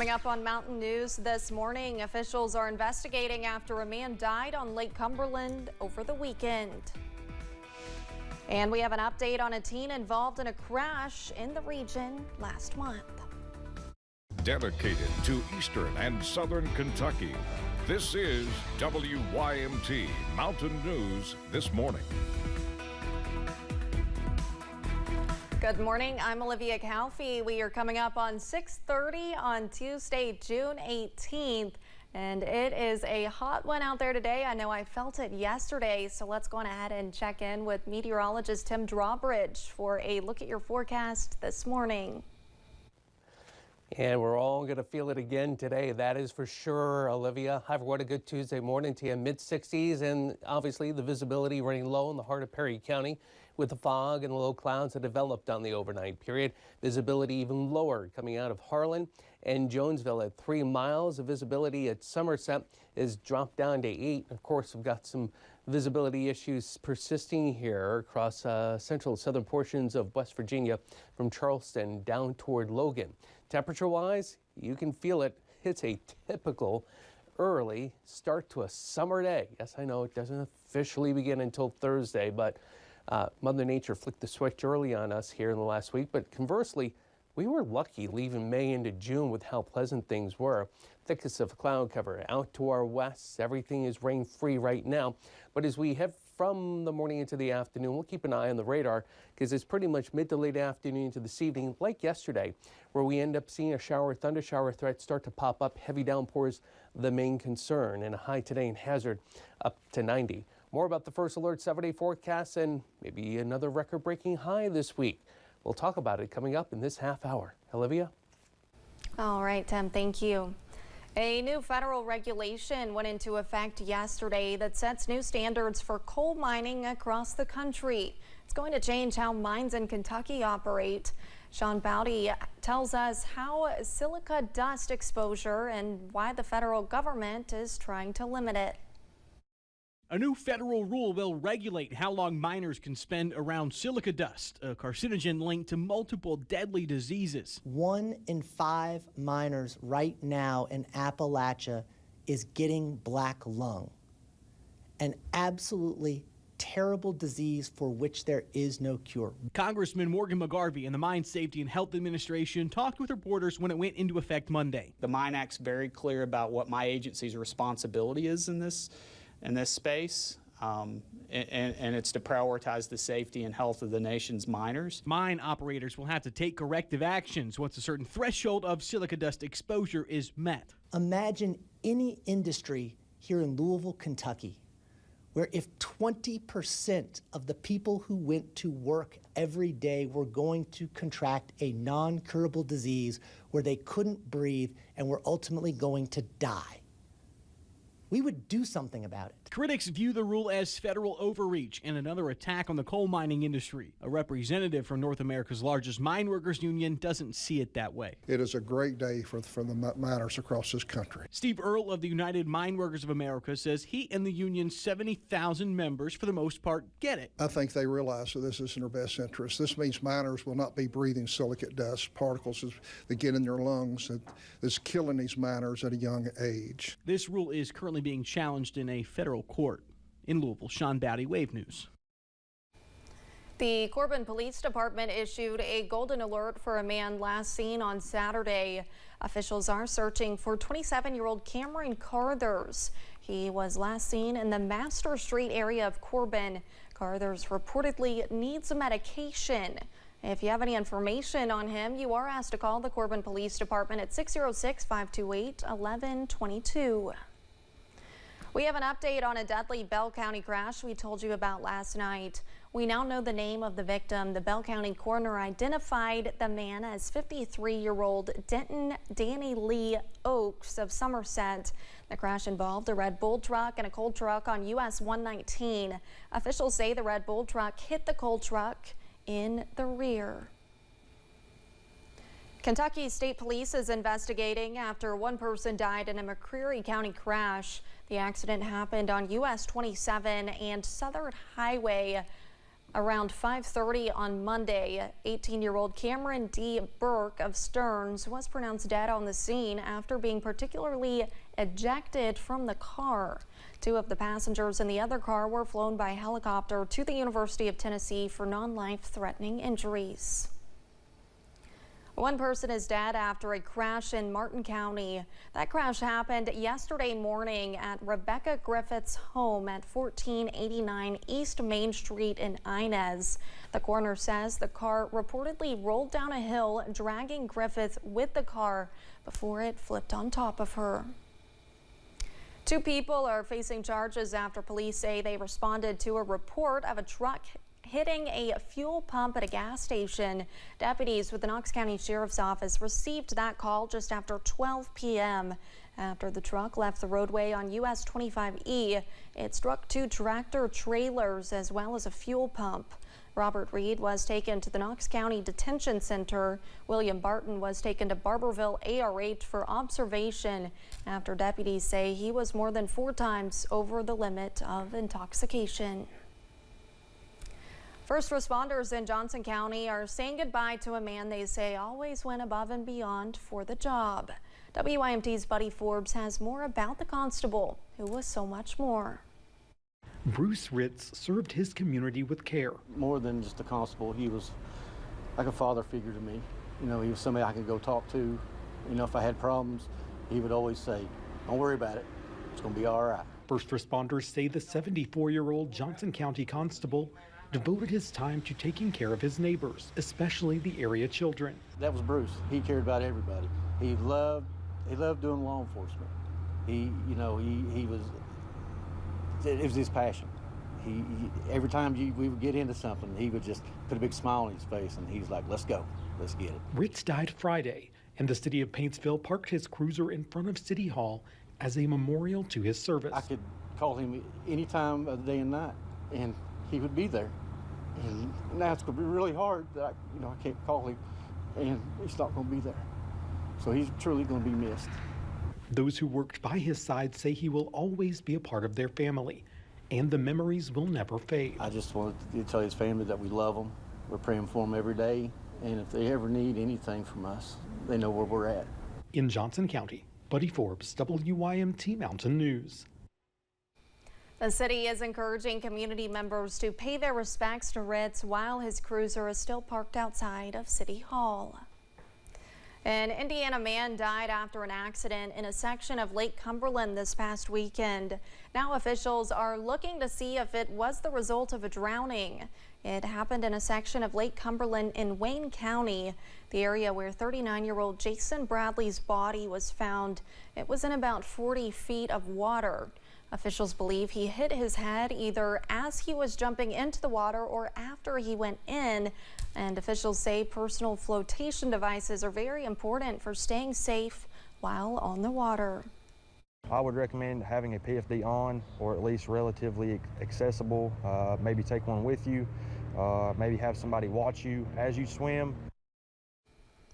Coming up on Mountain News this morning, officials are investigating after a man died on Lake Cumberland over the weekend. And we have an update on a teen involved in a crash in the region last month. Dedicated to Eastern and Southern Kentucky, this is WYMT Mountain News This Morning. Good morning, I'm Olivia Calfee. We are coming up on 6:30 on Tuesday, June 18th, and it is a hot one out there today. I know I felt it yesterday, so let's go on ahead and check in with meteorologist Tim Drawbridge for a look at your forecast this morning. And we're all going to feel it again today. That is for sure, Olivia. However, what a good Tuesday morning to you. Mid-60s, and obviously the visibility running low in the heart of Perry County with the fog and the low clouds that developed on the overnight period. Visibility even lower coming out of Harlan and Jonesville at 3 miles. The visibility at Somerset is dropped down to 8. Of course, we've got some visibility issues persisting here across central and southern portions of West Virginia from Charleston down toward Logan. Temperature-wise, you can feel it. It's a typical early start to a summer day. Yes, I know it doesn't officially begin until Thursday, but Mother Nature flicked the switch early on us here in the last week. But conversely, we were lucky leaving May into June with how pleasant things were. Thickest of cloud cover out to our west. Everything is rain-free right now. But as we head from the morning into the afternoon, we'll keep an eye on the radar because it's pretty much mid to late afternoon into this evening, like yesterday, where we end up seeing a thunder shower threat start to pop up. Heavy downpours, the main concern, and a high today in hazard up to 90. More about the first alert 7-day forecast and maybe another record-breaking high this week. We'll talk about it coming up in this half hour. Olivia? All right, Tim, thank you. A new federal regulation went into effect yesterday that sets new standards for coal mining across the country. It's going to change how mines in Kentucky operate. Sean Bowdy tells us how silica dust exposure and why the federal government is trying to limit it. A new federal rule will regulate how long miners can spend around silica dust, a carcinogen linked to multiple deadly diseases. 1 in 5 miners right now in Appalachia is getting black lung, an absolutely terrible disease for which there is no cure. Congressman Morgan McGarvey and the Mine Safety and Health Administration talked with reporters when it went into effect Monday. The Mine Act's very clear about what my agency's responsibility is in this space, and it's to prioritize the safety and health of the nation's miners. Mine operators will have to take corrective actions once a certain threshold of silica dust exposure is met. Imagine any industry here in Louisville, Kentucky, where if 20% of the people who went to work every day were going to contract a non-curable disease where they couldn't breathe and were ultimately going to die. We would do something about it. Critics view the rule as federal overreach and another attack on the coal mining industry. A representative from North America's largest mine workers union doesn't see it that way. It is a great day for the miners across this country. Steve Earle of the United Mine Workers of America says he and the union's 70,000 members, for the most part, get it. I think they realize that this is in their best interest. This means miners will not be breathing silicate dust particles that get in their lungs that's killing these miners at a young age. This rule is currently being challenged in a federal court. In Louisville, Sean Bowdy, Wave News. The Corbin Police Department issued a golden alert for a man last seen on Saturday. Officials are searching for 27-year-old Cameron Carthers. He was last seen in the Master Street area of Corbin. Carthers reportedly needs medication. If you have any information on him, you are asked to call the Corbin Police Department at 606-528-1122. We have an update on a deadly Bell County crash we told you about last night. We now know the name of the victim. The Bell County coroner identified the man as 53-year-old Denton Danny Lee Oaks of Somerset. The crash involved a Red Bull truck and a coal truck on US 119. Officials say the Red Bull truck hit the coal truck in the rear. Kentucky State Police is investigating after one person died in a McCreary County crash. The accident happened on US 27 and Southern Highway Around 5:30 on Monday, 18-year-old Cameron D. Burke of Stearns was pronounced dead on the scene after being particularly ejected from the car. Two of the passengers in the other car were flown by helicopter to the University of Tennessee for non-life-threatening injuries. One person is dead after a crash in Martin County. That crash happened yesterday morning at Rebecca Griffith's home at 1489 East Main Street in Inez. The coroner says the car reportedly rolled down a hill, dragging Griffith with the car before it flipped on top of her. Two people are facing charges after police say they responded to a report of a truck hitting a fuel pump at a gas station. Deputies with the Knox County Sheriff's Office received that call just after 12 p.m. After the truck left the roadway on US 25E, it struck two tractor trailers as well as a fuel pump. Robert Reed was taken to the Knox County Detention Center. William Barton was taken to Barberville ARH for observation after deputies say he was more than 4 times over the limit of intoxication. First responders in Johnson County are saying goodbye to a man they say always went above and beyond for the job. WYMT's Buddy Forbes has more about the constable, who was so much more. Bruce Ritz served his community with care. More than just a constable, he was like a father figure to me. You know, he was somebody I could go talk to. You know, if I had problems, he would always say, "Don't worry about it. It's going to be all right." First responders say the 74-year-old Johnson County constable devoted his time to taking care of his neighbors, especially the area children. That was Bruce. He cared about everybody. He loved doing law enforcement. He was, it was his passion. He every time we would get into something, he would just put a big smile on his face and he's like, "Let's go, let's get it." Ritz died Friday, and the city of Paintsville parked his cruiser in front of City Hall as a memorial to his service. I could call him any time of the day and night, and he would be there. And now it's going to be really hard that I can't call him, and he's not going to be there. So he's truly going to be missed. Those who worked by his side say he will always be a part of their family, and the memories will never fade. I just wanted to tell his family that we love them. We're praying for them every day, and if they ever need anything from us, they know where we're at. In Johnson County, Buddy Forbes, WYMT Mountain News. The city is encouraging community members to pay their respects to Ritz while his cruiser is still parked outside of City Hall. An Indiana man died after an accident in a section of Lake Cumberland this past weekend. Now officials are looking to see if it was the result of a drowning. It happened in a section of Lake Cumberland in Wayne County, the area where 39-year-old Jason Bradley's body was found. It was in about 40 feet of water. Officials believe he hit his head either as he was jumping into the water or after he went in. And officials say personal flotation devices are very important for staying safe while on the water. I would recommend having a PFD on, or at least relatively accessible. Maybe take one with you. Maybe have somebody watch you as you swim.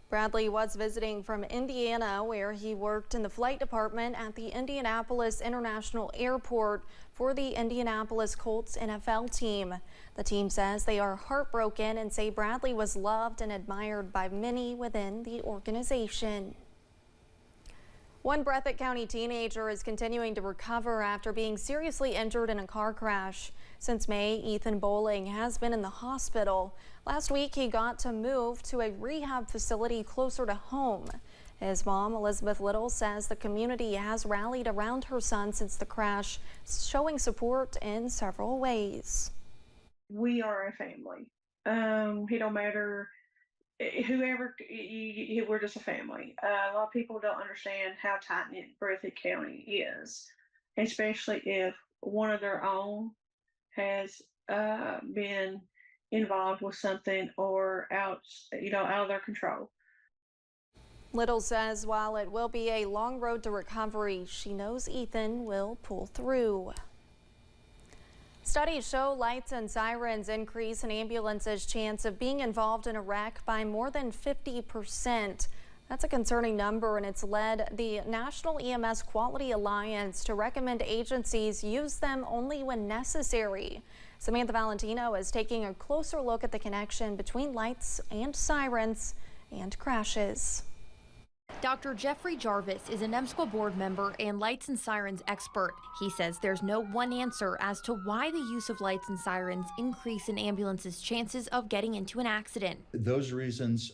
Bradley was visiting from Indiana, where he worked in the flight department at the Indianapolis International Airport for the Indianapolis Colts NFL team. The team says they are heartbroken and say Bradley was loved and admired by many within the organization. One Breathitt County teenager is continuing to recover after being seriously injured in a car crash. Since May, Ethan Bowling has been in the hospital. Last week, he got to move to a rehab facility closer to home. His mom, Elizabeth Little, says the community has rallied around her son since the crash, showing support in several ways. We are a family. It don't matter whoever, we're just a family. A lot of people don't understand how tight-knit Breathitt County is, especially if one of their own has been involved with something or out of their control. Little says while it will be a long road to recovery, she knows Ethan will pull through. Studies show lights and sirens increase an ambulance's chance of being involved in a wreck by more than 50%. That's a concerning number, and it's led the National EMS Quality Alliance to recommend agencies use them only when necessary. Samantha Valentino is taking a closer look at the connection between lights and sirens and crashes. Dr. Jeffrey Jarvis is an EMSCO board member and lights and sirens expert. He says there's no one answer as to why the use of lights and sirens increase an ambulance's chances of getting into an accident. Those reasons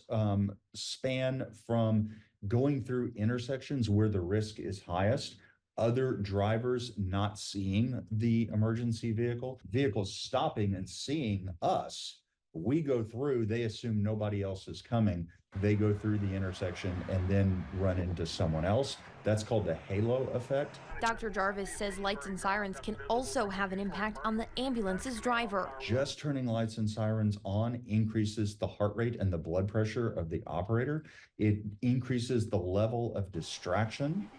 span from going through intersections where the risk is highest, other drivers not seeing the emergency vehicle, vehicles stopping and seeing us. We go through, they assume nobody else is coming. They go through the intersection and then run into someone else. That's called the halo effect. Dr. Jarvis says lights and sirens can also have an impact on the ambulance's driver. Just turning lights and sirens on increases the heart rate and the blood pressure of the operator. It increases the level of distraction,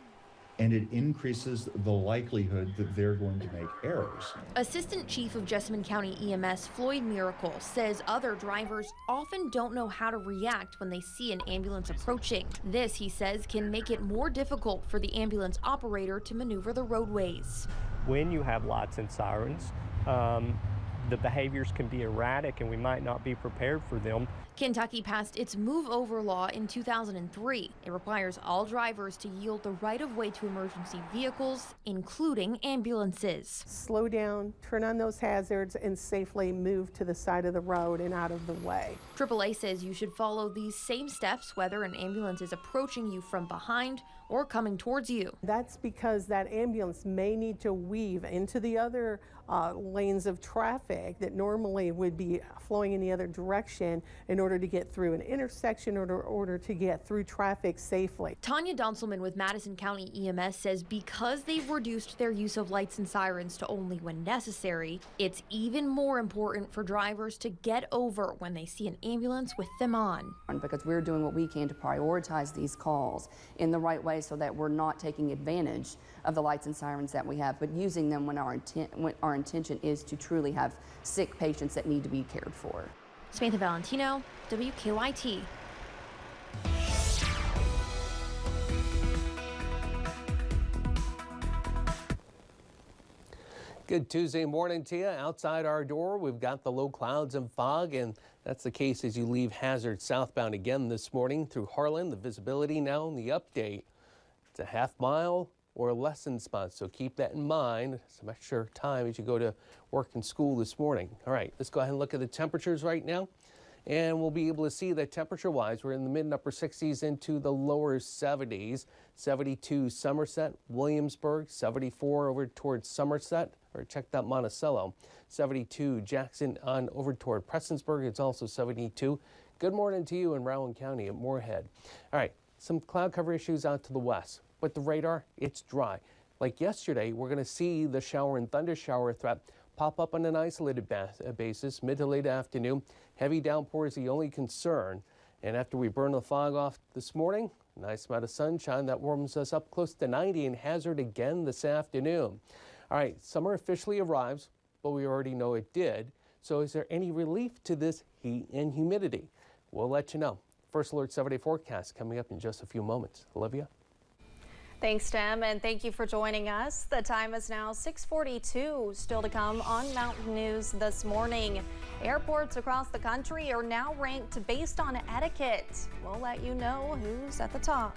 and it increases the likelihood that they're going to make errors. Assistant Chief of Jessamine County EMS Floyd Miracle says other drivers often don't know how to react when they see an ambulance approaching. This, he says, can make it more difficult for the ambulance operator to maneuver the roadways. When you have lights and sirens, the behaviors can be erratic and we might not be prepared for them. Kentucky passed its Move Over law in 2003. It requires all drivers to yield the right of way to emergency vehicles, including ambulances. Slow down, turn on those hazards, and safely move to the side of the road and out of the way. AAA says you should follow these same steps whether an ambulance is approaching you from behind or coming towards you. That's because that ambulance may need to weave into the other lanes of traffic that normally would be flowing in the other direction in order to get through an intersection or in order to get through traffic safely. Tanya Donselman with Madison County EMS says because they've reduced their use of lights and sirens to only when necessary, it's even more important for drivers to get over when they see an ambulance with them on. Because we're doing what we can to prioritize these calls in the right way so that we're not taking advantage of the lights and sirens that we have, but using them when our intention is to truly have sick patients that need to be cared for. Samantha Valentino, WKYT. Good Tuesday morning to you. Outside our door, we've got the low clouds and fog, and that's the case as you leave Hazard southbound again this morning through Harlan. The visibility now in the update, it's a half mile or less in spots, so keep that in mind. Some extra time as you go to work and school this morning. All right, let's go ahead and look at the temperatures right now. And we'll be able to see that temperature-wise, we're in the mid and upper 60s into the lower 70s. 72 Somerset, Williamsburg, 74 over towards Somerset, or check that Monticello. 72 Jackson on over toward Prestonsburg, it's also 72. Good morning to you in Rowan County at Moorhead. All right, some cloud cover issues out to the west. With the radar, it's dry. Like yesterday, we're going to see the shower and thunder shower threat pop up on an isolated basis mid to late afternoon. Heavy downpour is the only concern. And after we burn the fog off this morning, nice amount of sunshine that warms us up close to 90 in Hazard again this afternoon. All right, summer officially arrives, but we already know it did. So is there any relief to this heat and humidity? We'll let you know. First Alert 7-day forecast coming up in just a few moments. Olivia? Thanks, Tim, and thank you for joining us. The time is now 6:42. Still to come on Mountain News this morning. Airports across the country are now ranked based on etiquette. We'll let you know who's at the top.